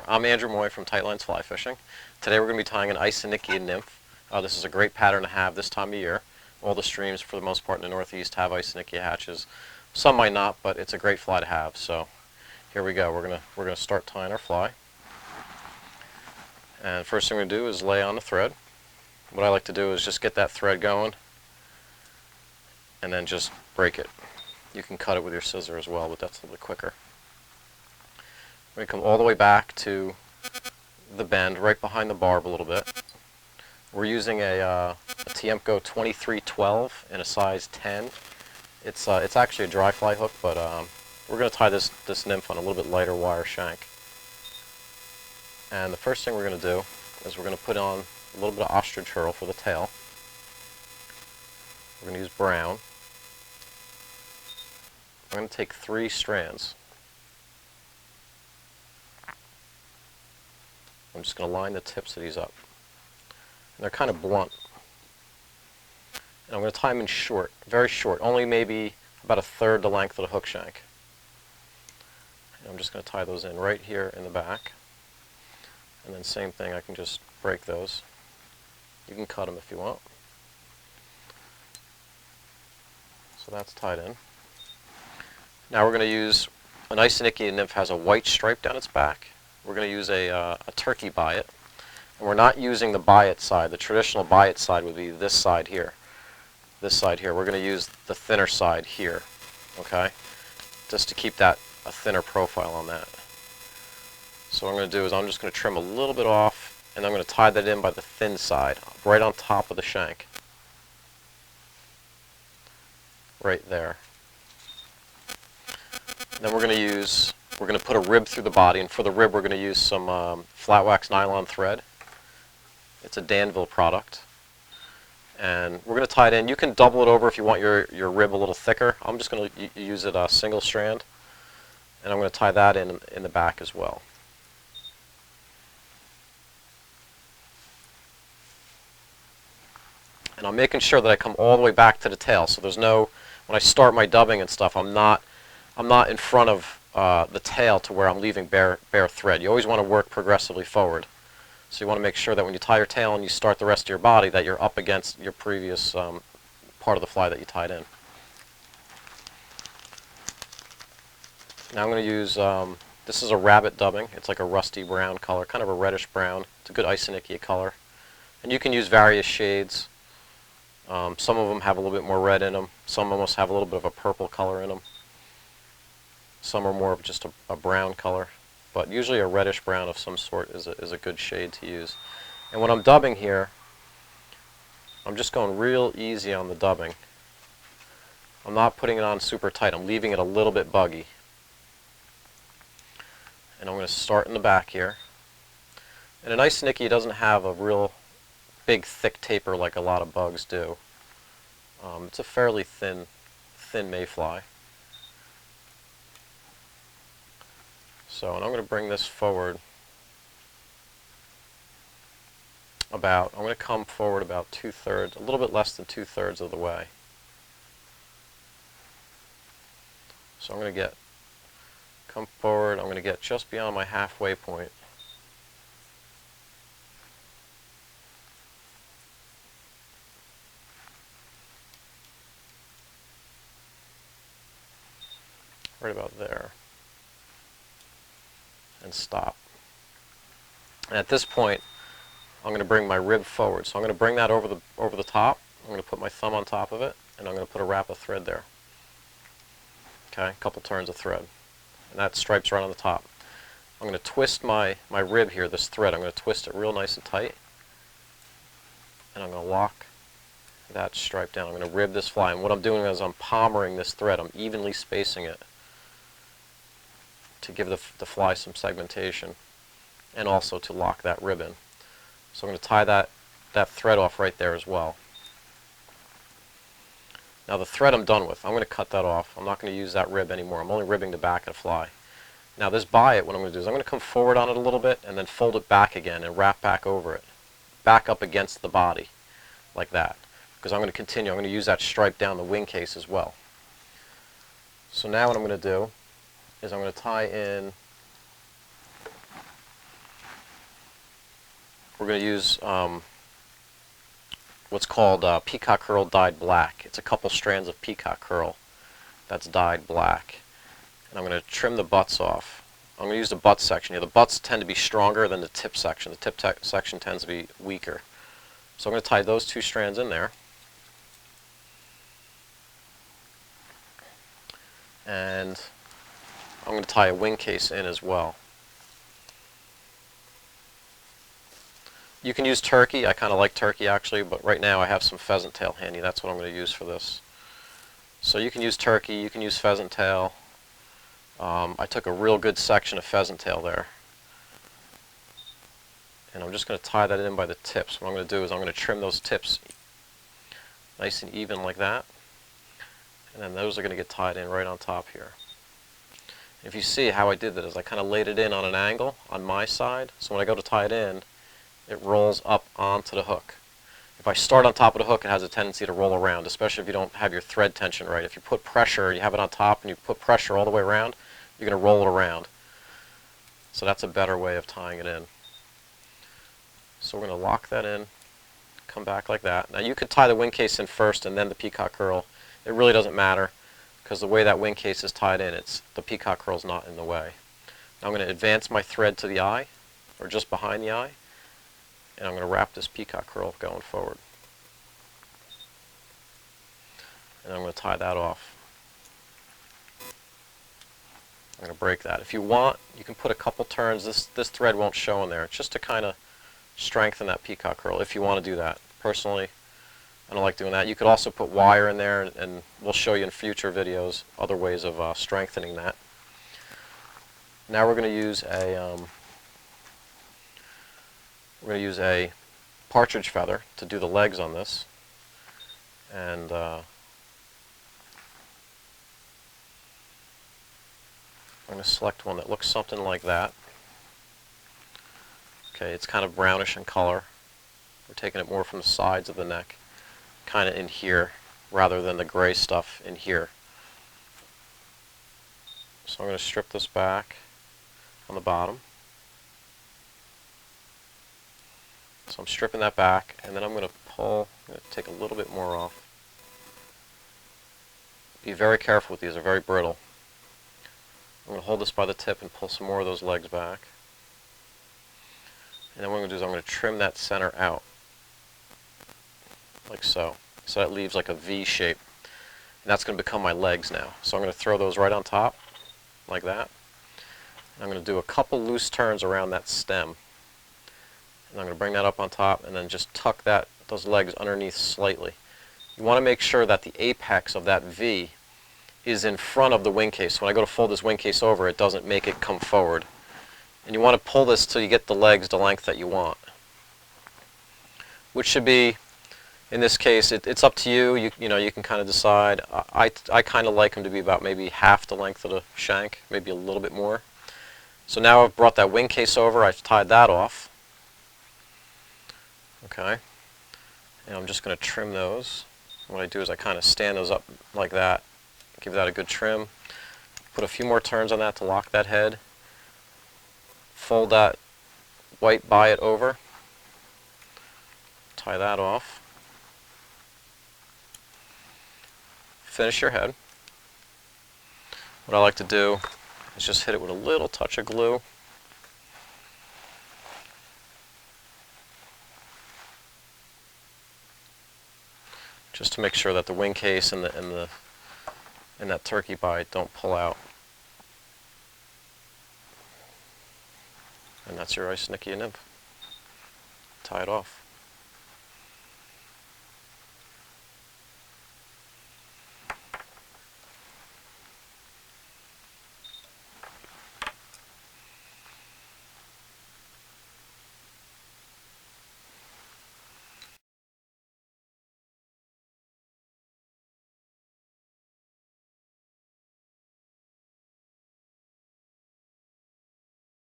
I'm Andrew Moy from Tight Lines Fly Fishing. Today we're going to be tying an Isonychia Nymph. This is a great pattern to have this time of year. All the streams, for the most part in the Northeast, have Isonychia hatches. Some might not, but it's a great fly to have. So here we go. We're gonna start tying our fly. And first thing we're going to do is lay on the thread. What I like to do is just get that thread going and then just break it. You can cut it with your scissor as well, but that's a little bit quicker. We're going to come all the way back to the bend, right behind the barb a little bit. We're using a Tiemco 2312 in a size 10. It's actually a dry fly hook, but we're going to tie this nymph on a little bit lighter wire shank. And the first thing we're going to do is we're going to put on a little bit of ostrich herl for the tail. We're going to use brown. I'm going to take 3 strands. I'm just going to line the tips of these up. And they're kind of blunt. And I'm going to tie them in short, very short, only maybe about 1/3 the length of the hook shank. And I'm just going to tie those in right here in the back. And then same thing, I can just break those. You can cut them if you want. So that's tied in. Now we're going to use, an Isonychia Nymph has a white stripe down its back. We're going to use a turkey biot. And we're not using the biot side. The traditional biot side would be this side here. This side here. We're going to use the thinner side here. Okay? Just to keep that a thinner profile on that. So what I'm going to do is I'm just going to trim a little bit off, and I'm going to tie that in by the thin side, right on top of the shank. Right there. Then we're going to put a rib through the body, and for the rib we're going to use some flat wax nylon thread. It's a Danville product. And we're going to tie it in. You can double it over if you want your rib a little thicker. I'm just going to use it a single strand, and I'm going to tie that in the back as well. And I'm making sure that I come all the way back to the tail, so there's no, when I start my dubbing and stuff, I'm not in front of the tail to where I'm leaving bare thread. You always want to work progressively forward. So you want to make sure that when you tie your tail and you start the rest of your body, that you're up against your previous part of the fly that you tied in. Now I'm going to use, this is a rabbit dubbing. It's like a rusty brown color, kind of a reddish brown. It's a good Isonychia color. And you can use various shades. Some of them have a little bit more red in them. Some almost have a little bit of a purple color in them. Some are more of just a brown color. But usually a reddish brown of some sort is a good shade to use. And when I'm dubbing here, I'm just going real easy on the dubbing. I'm not putting it on super tight. I'm leaving it a little bit buggy. And I'm going to start in the back here. And an Isonychia doesn't have a real big thick taper like a lot of bugs do. It's a fairly thin mayfly. So, and I'm going to bring this forward I'm going to come forward about 2/3, a little bit less than 2/3 of the way. So I'm going to come forward, I'm going to get just beyond my halfway point. Right about there. And stop. And at this point, I'm going to bring my rib forward. So I'm going to bring that over the top. I'm going to put my thumb on top of it, and I'm going to put a wrap of thread there. Okay, a couple turns of thread. And that stripes right on the top. I'm going to twist my rib here, this thread. I'm going to twist it real nice and tight. And I'm going to lock that stripe down. I'm going to rib this fly. And what I'm doing is I'm palmering this thread. I'm evenly spacing it to give the fly some segmentation, and also to lock that rib in. So I'm going to tie that thread off right there as well. Now the thread I'm done with. I'm going to cut that off. I'm not going to use that rib anymore. I'm only ribbing the back of the fly. Now this biot, what I'm going to do is I'm going to come forward on it a little bit and then fold it back again and wrap back over it. Back up against the body, like that. Because I'm going to continue. I'm going to use that stripe down the wing case as well. So now what I'm going to do is I'm going to tie in we're going to use what's called peacock curl dyed black. It's a couple strands of peacock curl that's dyed black. And I'm going to trim the butts off. I'm going to use the butt section here. The butts tend to be stronger than the tip section. The tip section tends to be weaker. So I'm going to tie those two strands in there. And I'm going to tie a wing case in as well. You can use turkey. I kind of like turkey actually, but right now I have some pheasant tail handy. That's what I'm going to use for this. So you can use turkey, you can use pheasant tail. I took a real good section of pheasant tail there. And I'm just going to tie that in by the tips. What I'm going to do is I'm going to trim those tips nice and even like that. And then those are going to get tied in right on top here. If you see how I did that is I kind of laid it in on an angle on my side. So when I go to tie it in, it rolls up onto the hook. If I start on top of the hook, it has a tendency to roll around, especially if you don't have your thread tension right. If you put pressure, you have it on top and you put pressure all the way around, you're going to roll it around. So that's a better way of tying it in. So we're going to lock that in, come back like that. Now you could tie the wing case in first and then the peacock curl. It really doesn't matter because the way that wing case is tied in, the peacock curl is not in the way. Now I'm going to advance my thread to the eye, or just behind the eye, and I'm going to wrap this peacock curl going forward. And I'm going to tie that off. I'm going to break that. If you want, you can put a couple turns. This thread won't show in there. It's just to kind of strengthen that peacock curl if you want to do that. Personally, I don't like doing that. You could also put wire in there, and we'll show you in future videos other ways of strengthening that. Now we're going to use a partridge feather to do the legs on this, and I'm going to select one that looks something like that. Okay, it's kind of brownish in color. We're taking it more from the sides of the neck, kind of in here, rather than the gray stuff in here. So I'm going to strip this back on the bottom. So I'm stripping that back, and then I'm going to take a little bit more off. Be very careful with these, they're very brittle. I'm going to hold this by the tip and pull some more of those legs back. And then what I'm going to do is I'm going to trim that center out, like so. So that leaves like a V shape. And that's going to become my legs now. So I'm going to throw those right on top, like that. And I'm going to do a couple loose turns around that stem. And I'm going to bring that up on top and then just tuck those legs underneath slightly. You want to make sure that the apex of that V is in front of the wing case. When I go to fold this wing case over, it doesn't make it come forward. And you want to pull this till you get the legs the length that you want. Which should be, in this case, it's up to you. You can kind of decide. I kind of like them to be about maybe half the length of the shank, maybe a little bit more. So now I've brought that wing case over. I've tied that off. Okay. And I'm just going to trim those. What I do is I kind of stand those up like that, give that a good trim, put a few more turns on that to lock that head, fold that white by it over, tie that off, finish your head. What I like to do is just hit it with a little touch of glue. Just to make sure that the wing case and that turkey bite don't pull out. And that's your Isonychia Nymph. Tie it off.